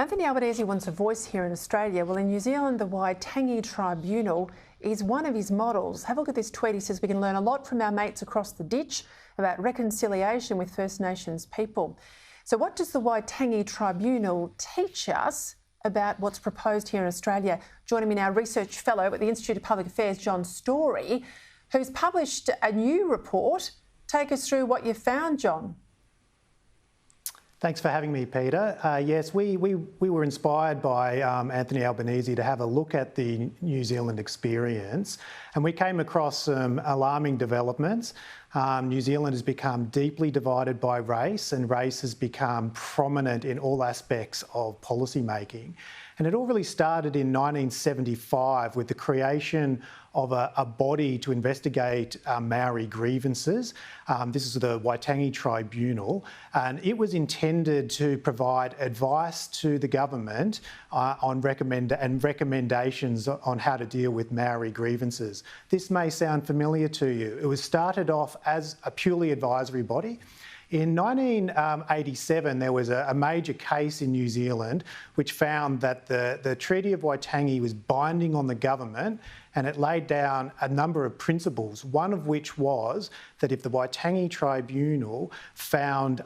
Anthony Albanese wants a voice here in Australia. Well, in New Zealand, the Waitangi Tribunal is one of his models. Have a look at this tweet. He says we can learn a lot from our mates across the ditch about reconciliation with First Nations people. So what does the Waitangi Tribunal teach us about what's proposed here in Australia? Joining me now, research fellow at the Institute of Public Affairs, John Storey, who's published a new report. Take us through what you found, John. Thanks for having me, Peter. Yes, we were inspired by Anthony Albanese to have a look at the New Zealand experience, and we came across some alarming developments. New Zealand has become deeply divided by race, and race has become prominent in all aspects of policy making. And it all really started in 1975 with the creation of a body to investigate Maori grievances. This is the Waitangi Tribunal, and it was intended to provide advice to the government on recommendations on how to deal with Maori grievances. This may sound familiar to you. It was started off as a purely advisory body. In 1987, there was a major case in New Zealand which found that the Treaty of Waitangi was binding on the government, and it laid down a number of principles, one of which was that if the Waitangi Tribunal found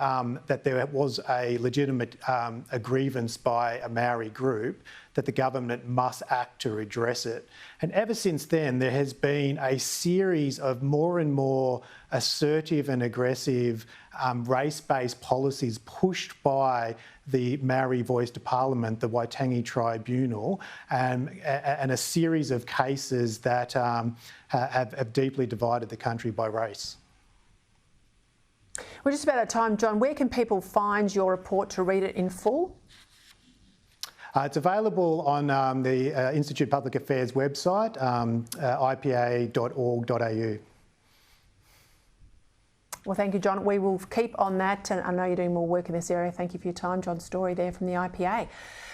that there was a legitimate a grievance by a Maori group, that the government must act to redress it. And ever since then, there has been a series of more and more assertive and aggressive race-based policies pushed by the Maori Voice to Parliament, the Waitangi Tribunal, and a series of cases that have deeply divided the country by race. We're just about out of time, John. Where can people find your report to read it in full? It's available on the Institute of Public Affairs website, ipa.org.au. Well, thank you, John. We will keep on that, and I know you're doing more work in this area. Thank you for your time, John Storey there from the IPA.